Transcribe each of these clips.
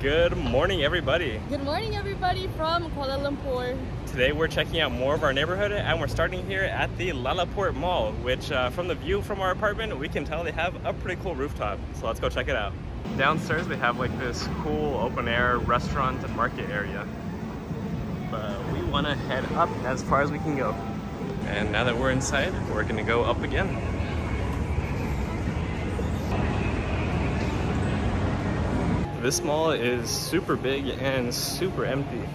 Good morning, everybody. Good morning, everybody from Kuala Lumpur. Today we're checking out more of our neighborhood and we're starting here at the Lalaport Mall, which from the view from our apartment, we can tell they have a pretty cool rooftop. So let's go check it out. Downstairs they have like this cool open air restaurant and market area. But we want to head up as far as we can go. And now that we're inside, we're going to go up again. This mall is super big and super empty,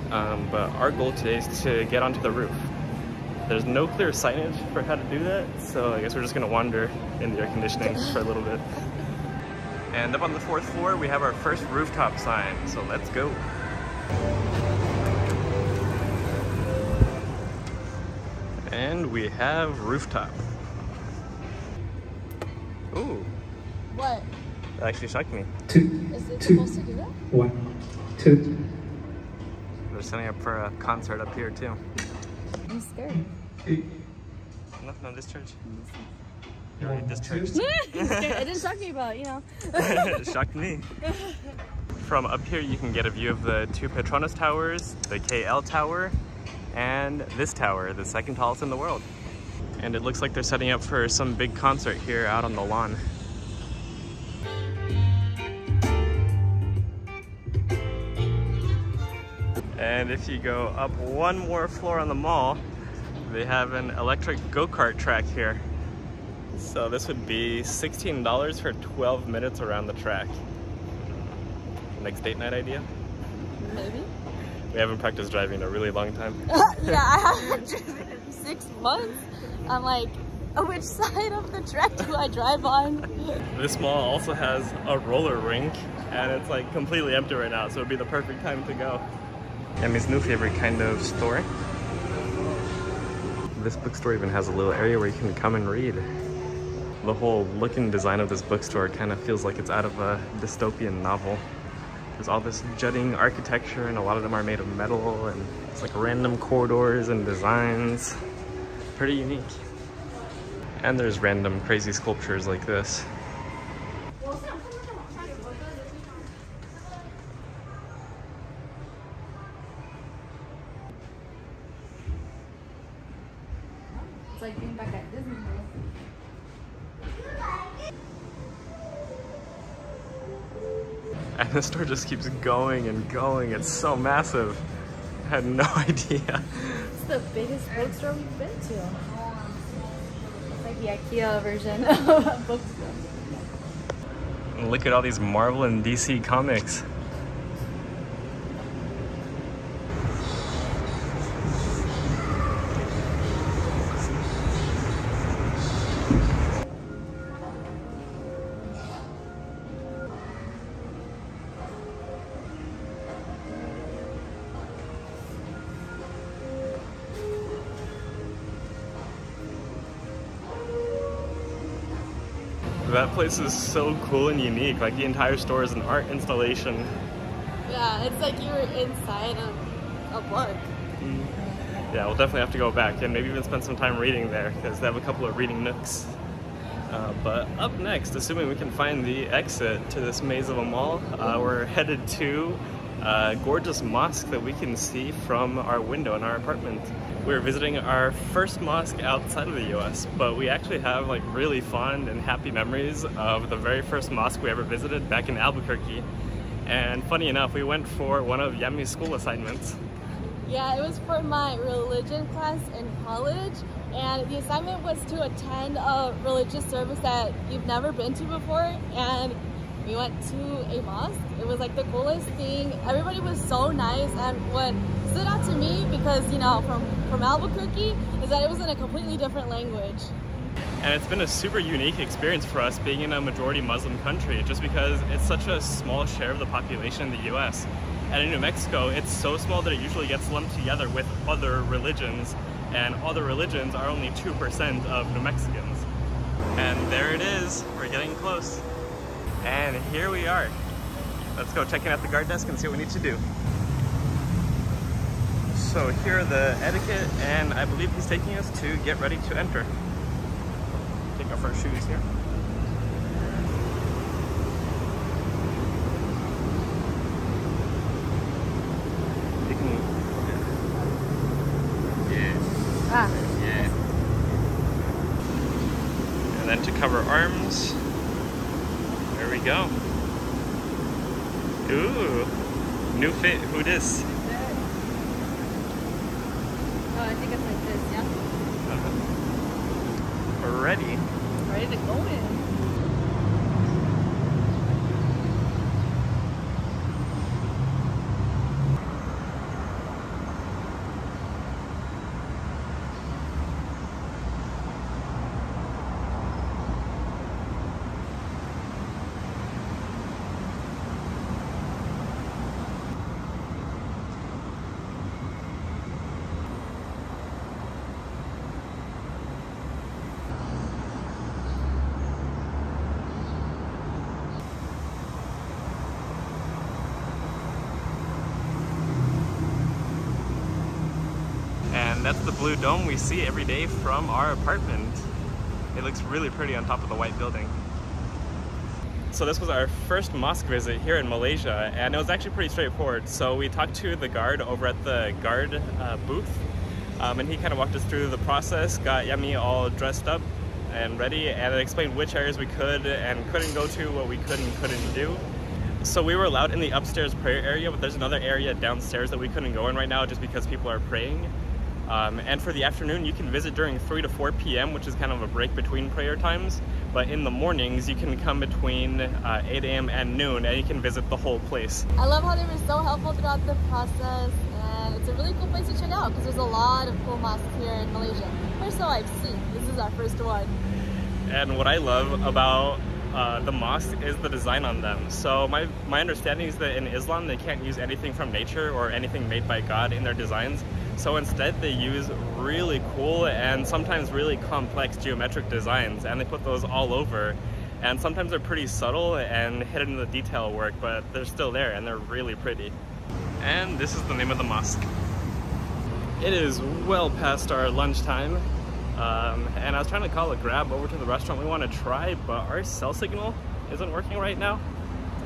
but our goal today is to get onto the roof. There's no clear signage for how to do that, so I guess we're just gonna wander in the air conditioning for a little bit. And up on the 4th floor, we have our first rooftop sign, so let's go. And we have rooftop. Ooh. What? That actually shocked me. Is it supposed to do that? 1, 2. They're setting up for a concert up here too. I'm scared. No discharge. You're already discharged. It didn't shock me, but you know. It shocked me. From up here you can get a view of the 2 Petronas towers, the KL tower, and this tower, the 2nd tallest in the world. And it looks like they're setting up for some big concert here out on the lawn. And if you go up one more floor on the mall, they have an electric go-kart track here. So this would be $16 for 12 minutes around the track. Next date night idea? Maybe. We haven't practiced driving in a really long time. Yeah, I haven't driven in 6 months. I'm like, which side of the track do I drive on? This mall also has a roller rink, and it's like completely empty right now, so it'd be the perfect time to go. Yami's new favorite kind of store. This bookstore even has a little area where you can come and read. The whole look and design of this bookstore kind of feels like it's out of a dystopian novel. There's all this jutting architecture and a lot of them are made of metal and it's like random corridors and designs. Pretty unique. And there's random crazy sculptures like this. It's like being back at Disney World. And the store just keeps going and going. It's so massive. I had no idea. It's the biggest bookstore we've been to. It's like the IKEA version of a bookstore. And look at all these Marvel and DC comics. That place is so cool and unique. Like the entire store is an art installation. Yeah, it's like you were inside of a book. Yeah, we'll definitely have to go back and maybe even spend some time reading there because they have a couple of reading nooks. But up next, assuming we can find the exit to this maze of a mall, we're headed to a gorgeous mosque that we can see from our window in our apartment. We're visiting our first mosque outside of the US, but we actually have like really fond and happy memories of the very first mosque we ever visited back in Albuquerque. And funny enough, we went for one of Yami's school assignments. Yeah, it was for my religion class in college, and the assignment was to attend a religious service that you've never been to before, and we went to a mosque. It was like the coolest thing. Everybody was so nice, and what stood out to me, because you know, from Albuquerque, is that it was in a completely different language. And it's been a super unique experience for us being in a majority Muslim country, just because it's such a small share of the population in the US. And in New Mexico, it's so small that it usually gets lumped together with other religions, and other religions are only 2% of New Mexicans. And there it is, we're getting close. And here we are. Let's go check in at the guard desk and see what we need to do. So here are the etiquette, and I believe he's taking us to get ready to enter. Take off our shoes here. go. Ooh, new fit. Who dis? Oh, I think it's like this, yeah? We're ready. Ready to go in. That's the blue dome we see every day from our apartment. It looks really pretty on top of the white building. So this was our first mosque visit here in Malaysia, and it was actually pretty straightforward. So we talked to the guard over at the guard booth, and he kind of walked us through the process, got Yami all dressed up and ready, and explained which areas we could and couldn't go to, what we could and couldn't do. So we were allowed in the upstairs prayer area, but there's another area downstairs that we couldn't go in right now just because people are praying. And for the afternoon, you can visit during 3 to 4 p.m., which is kind of a break between prayer times. But in the mornings, you can come between 8 a.m. and noon, and you can visit the whole place. I love how they were so helpful throughout the process, and it's a really cool place to check out because there's a lot of cool mosques here in Malaysia. Or so I've seen. This is our first one. And what I love about the mosque is the design on them. So my understanding is that in Islam, they can't use anything from nature or anything made by God in their designs. So instead they use really cool and sometimes really complex geometric designs, and they put those all over. And sometimes they're pretty subtle and hidden in the detail work, but they're still there and they're really pretty. And this is the name of the mosque. It is well past our lunchtime, and I was trying to call a Grab over to the restaurant we want to try, but our cell signal isn't working right now.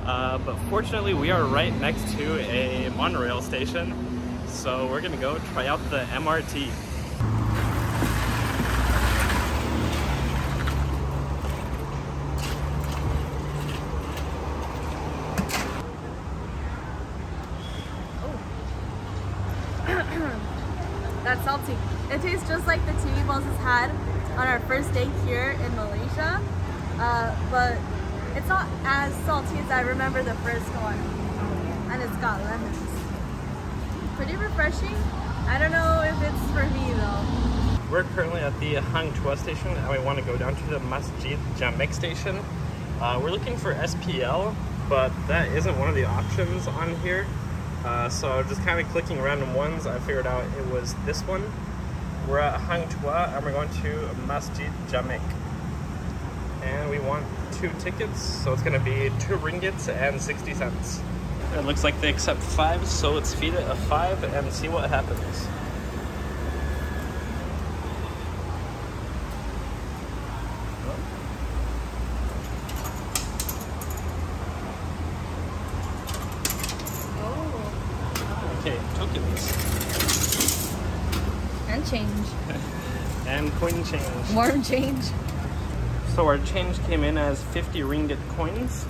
But fortunately we are right next to a monorail station. So we're gonna go try out the MRT. That's salty. It tastes just like the TV Moses had on our first day here in Malaysia, but it's not as salty as I remember the first one. And it's got lemons. Pretty refreshing. I don't know if it's for me though. We're currently at the Hang Tuah station, and we want to go down to the Masjid Jamek station. We're looking for SPL, but that isn't one of the options on here. So just kind of clicking random ones, I figured out it was this one. We're at Hang Tuah and we're going to Masjid Jamek. And we want 2 tickets, so it's going to be 2 ringgits and 60 cents. It looks like they accept 5, so let's feed it a 5 and see what happens. Oh. Okay, tokens. And change. And coin change. Warm change. So our change came in as 50 ringgit coins.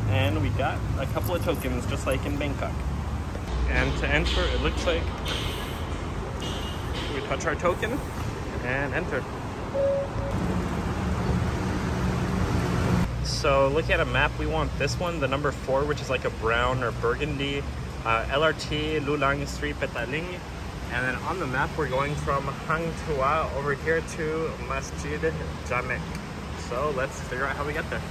And we got a couple of tokens, just like in Bangkok. And to enter, it looks like we touch our token and enter. So looking at a map, we want this one, the number 4, which is like a brown or burgundy, LRT Lulang Sri Petaling. And then on the map, we're going from Hang Tuah over here to Masjid Jamek. So let's figure out how we get there.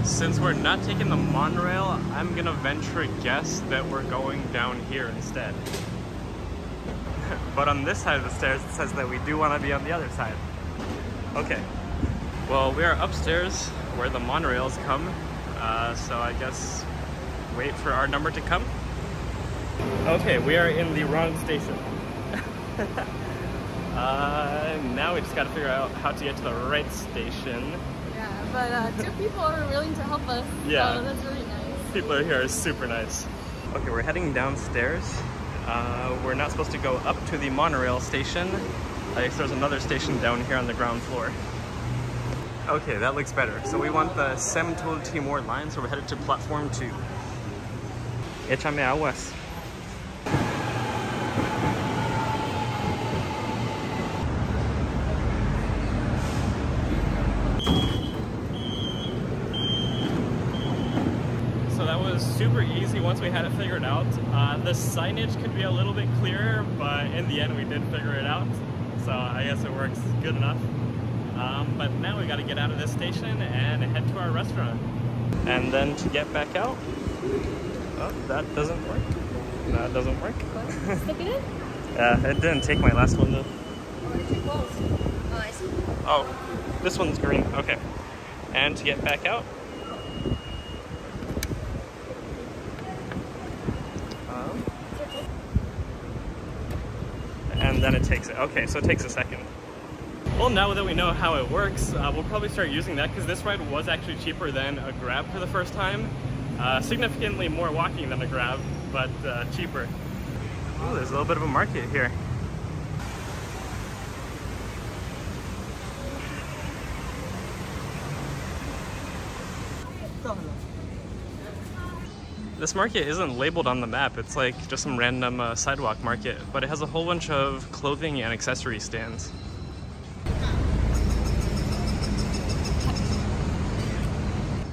Since we're not taking the monorail, I'm gonna venture a guess that we're going down here instead. But on this side of the stairs, it says that we do want to be on the other side. Okay. Well, we are upstairs where the monorails come, so I guess wait for our number to come. Okay, we are in the wrong station. Now we just gotta figure out how to get to the right station. Yeah, but 2 people are willing to help us, Yeah. so that's really nice. People are here are super nice. Okay, we're heading downstairs. We're not supposed to go up to the monorail station. I guess there's another station down here on the ground floor. Okay, that looks better. So we want the Sentul Timur line, so we're headed to platform 2. Échame aguas. So that was super easy once we had it figured out. The signage could be a little bit clearer, but in the end we did figure it out. So I guess it works good enough. But now we got to get out of this station and head to our restaurant. And then to get back out, oh, that doesn't work. That doesn't work. Stick it in? Yeah, it didn't take my last one though. Oh, it's too close. Oh, I see. Oh, this one's green. Okay. And to get back out, and then it takes it. Okay, so it takes a second. Well, now that we know how it works, we'll probably start using that because this ride was actually cheaper than a Grab for the first time. Significantly more walking than a Grab, but cheaper. Ooh, there's a little bit of a market here. This market isn't labeled on the map. It's like just some random sidewalk market, but it has a whole bunch of clothing and accessory stands.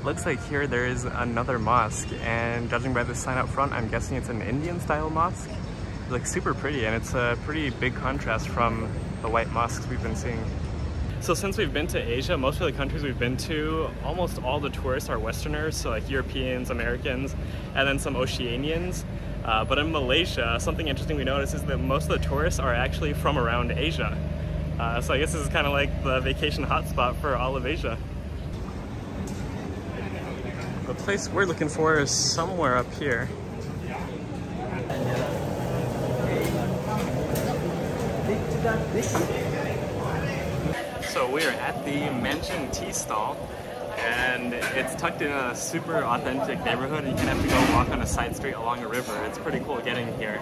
Looks like here there is another mosque, and judging by the sign up front, I'm guessing it's an Indian style mosque. It looks super pretty, and it's a pretty big contrast from the white mosques we've been seeing. So since we've been to Asia, most of the countries we've been to, almost all the tourists are Westerners, so like Europeans, Americans, and then some Oceanians. But in Malaysia, something interesting we noticed is that most of the tourists are actually from around Asia. So I guess this is kind of like the vacation hotspot for all of Asia. The place we're looking for is somewhere up here. So we are at the Mansion Tea Stall, and it's tucked in a super authentic neighborhood. You can have to go walk on a side street along a river. It's pretty cool getting here.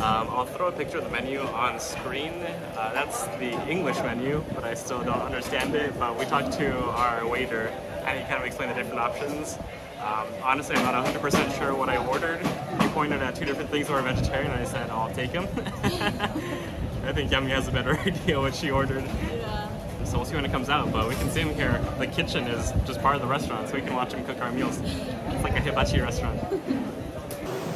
I'll throw a picture of the menu on screen. That's the English menu, but I still don't understand it. But we talked to our waiter, and he kind of explained the different options. Honestly, I'm not 100% sure what I ordered. He pointed at two different things that were vegetarian, and I said, I'll take them. I think Yami has a better idea what she ordered. Yeah. So we'll see when it comes out, but we can see him here. The kitchen is just part of the restaurant, so we can watch him cook our meals. It's like a hibachi restaurant.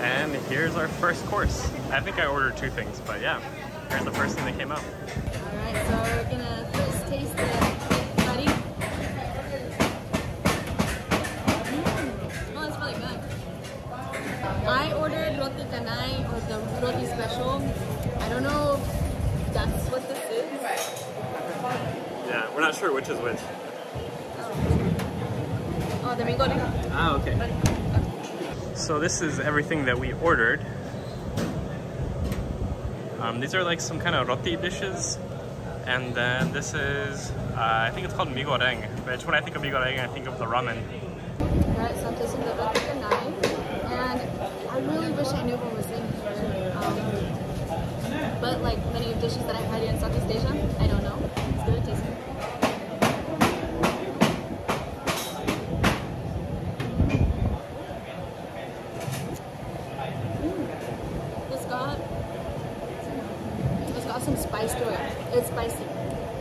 And here's our first course. I think I ordered two things, but yeah, here's the first thing that came out. Alright, so we're gonna first taste the Tarik. Oh, it's really good. I ordered Roti Canai, or the Roti special. I don't know if that's what this is. Yeah, we're not sure which is which. Oh, then we go to... Ah, okay. So this is everything that we ordered. These are like some kind of roti dishes. And then this is, I think it's called mee goreng. Which when I think of mee goreng, I think of the ramen. Alright, so I'm tasting the Roti Canai. And I really wish I knew what was in here. But like many dishes that I've had in Southeast Asia, I don't know. It's good tasting. It's got some spice to it. It's spicy,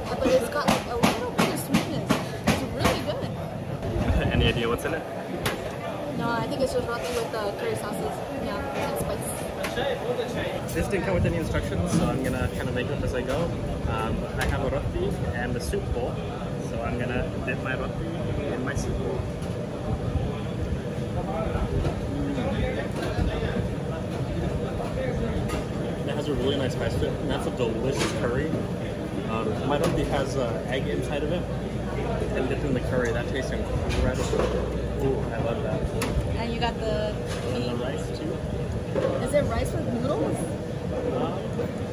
but it's got like a little bit of sweetness. It's really good. Any idea what's in it? No, I think it's just roti with the curry sauces. Yeah, and spice. This didn't come with any instructions, so I'm gonna kind of make it up as I go. I have a roti and a soup bowl, so I'm gonna dip my roti in my soup bowl. It has a really nice spice to it, and that's a delicious curry. My roti has egg inside of it, and dipped in the curry. That tastes incredible. Ooh, I love that. And you got the meat. And the rice too. Is it rice with noodles?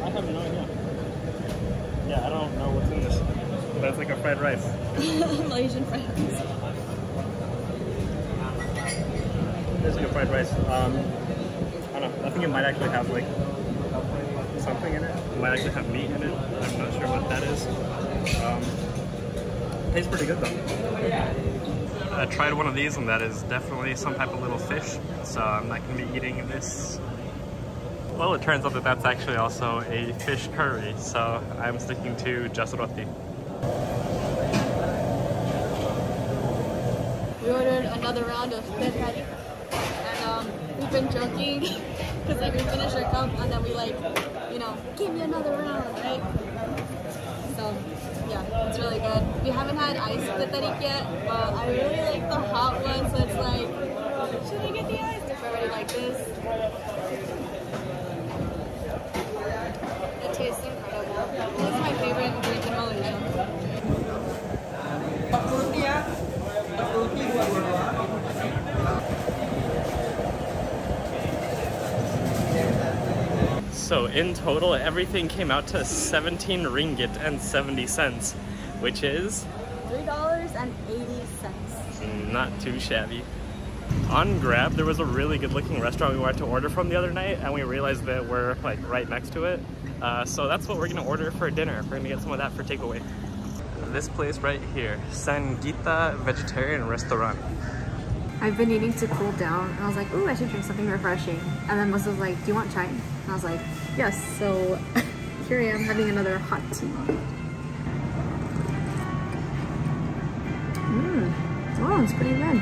I have no idea. Yeah, I don't know what's in this, but it's like a fried rice. Malaysian fried rice. It's like a fried rice. I don't know. I think it might actually have like something in it. It might actually have meat in it. I'm not sure what that is. It tastes pretty good though. I tried one of these and that is definitely some type of little fish, so I'm not going to be eating this. Well, it turns out that that's actually also a fish curry, so I'm sticking to just roti. We ordered another round of Tarik, and we've been joking because like we finished our cup and then we like, you know, give me another round, right? So yeah, it's really good. We haven't had ice with the Tarik yet, but I really like the hot one, so it's like, should I get the ice if I already like this? It tastes incredible. This is my favorite drink in Malaysia. So in total, everything came out to 17 ringgit and 70 cents, which is $3.80. not too shabby. On Grab, there was a really good looking restaurant we wanted to order from the other night, and we realized that we're like right next to it. So that's what we're gonna order for dinner. We're gonna get some of that for takeaway. This place right here, Sangita Vegetarian Restaurant. I've been needing to cool down, and I was like, ooh, I should drink something refreshing. And then Melissa was like, do you want chai? And I was like, yes. So here I am having another hot tea. Oh, it's pretty good.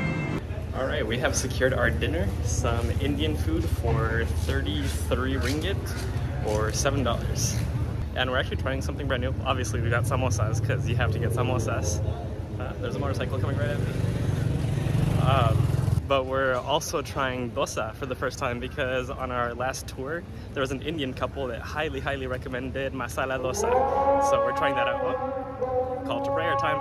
All right, we have secured our dinner, some Indian food for 33 ringgit or $7. And we're actually trying something brand new. Obviously, we got samosas because you have to get samosas. There's a motorcycle coming right at me. But we're also trying dosa for the first time because on our last tour, there was an Indian couple that highly, highly recommended masala dosa. So we're trying that out. Oh, call to prayer time.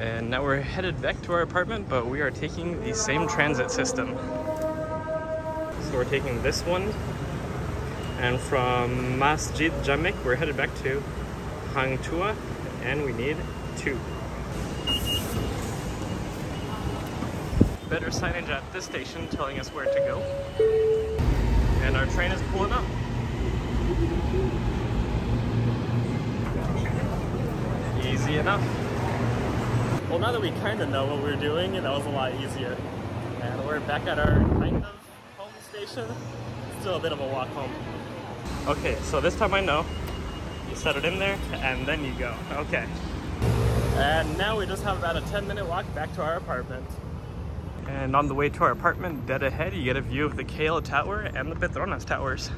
And now we're headed back to our apartment, but we are taking the same transit system. So we're taking this one, and from Masjid Jamek, we're headed back to Hang Tuah, and we need 2. Better signage at this station telling us where to go. And our train is pulling up. Easy enough. Well, now that we kind of know what we're doing, that was a lot easier. And we're back at our kind of home station. Still a bit of a walk home. Okay, so this time I know. You set it in there, and then you go. Okay. And now we just have about a 10-minute walk back to our apartment. And on the way to our apartment, dead ahead, you get a view of the Kale Tower and the Petronas Towers.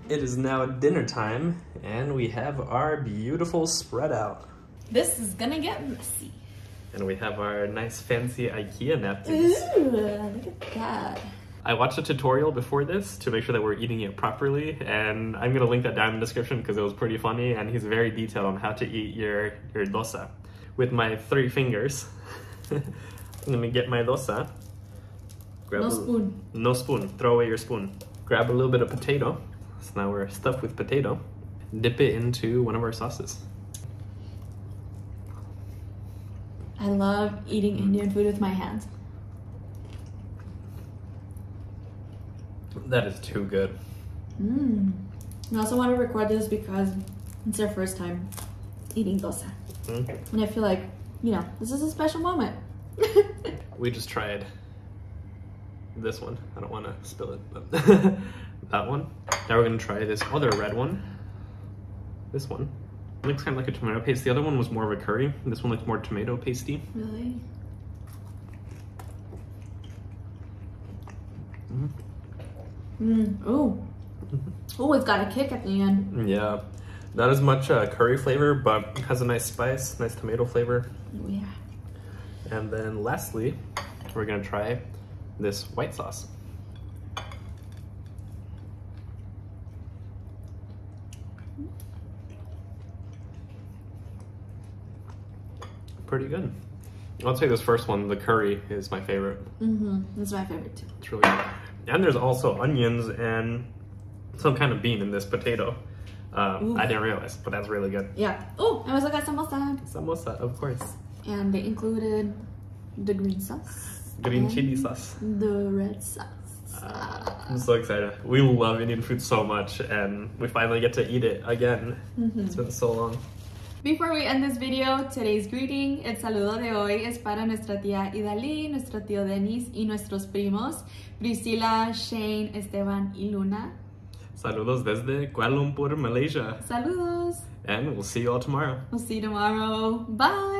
It is now dinner time, and we have our beautiful spread out. This is gonna get messy. And we have our nice fancy IKEA napkins. Ooh, look at that. I watched a tutorial before this to make sure that we're eating it properly, and I'm gonna link that down in the description because it was pretty funny, and he's very detailed on how to eat your dosa. With my 3 fingers. Let me get my dosa. No spoon. No spoon. Throw away your spoon. Grab a little bit of potato. So now we're stuffed with potato. Dip it into one of our sauces. I love eating Indian food with my hands. That is too good. I also want to record this because it's our first time eating dosa. And I feel like, you know, this is a special moment. We just tried this one. I don't want to spill it, but that one. Now we're going to try this other red one. This one. It looks kind of like a tomato paste. The other one was more of a curry. This one looks more tomato pasty. Really? Oh. Oh, it's got a kick at the end. Yeah. Not as much curry flavor, but has a nice spice, nice tomato flavor. Oh, yeah. And then lastly, we're going to try this white sauce. pretty good. I'd say this first one, the curry, is my favorite. That's my favorite too. It's really good. And there's also onions and some kind of bean in this potato. I didn't realize, but that's really good. Yeah. Oh, I also got samosa. Samosa, of course. And they included the green sauce. Green and chili sauce. The red sauce. I'm so excited. We love Indian food so much, and we finally get to eat it again. It's been so long. Before we end this video, today's greeting, el saludo de hoy es para nuestra tía Idalí, nuestro tío Denis y nuestros primos, Priscila, Shane, Esteban y Luna. Saludos desde Kuala Lumpur, Malaysia. Saludos. And we'll see you all tomorrow. We'll see you tomorrow. Bye.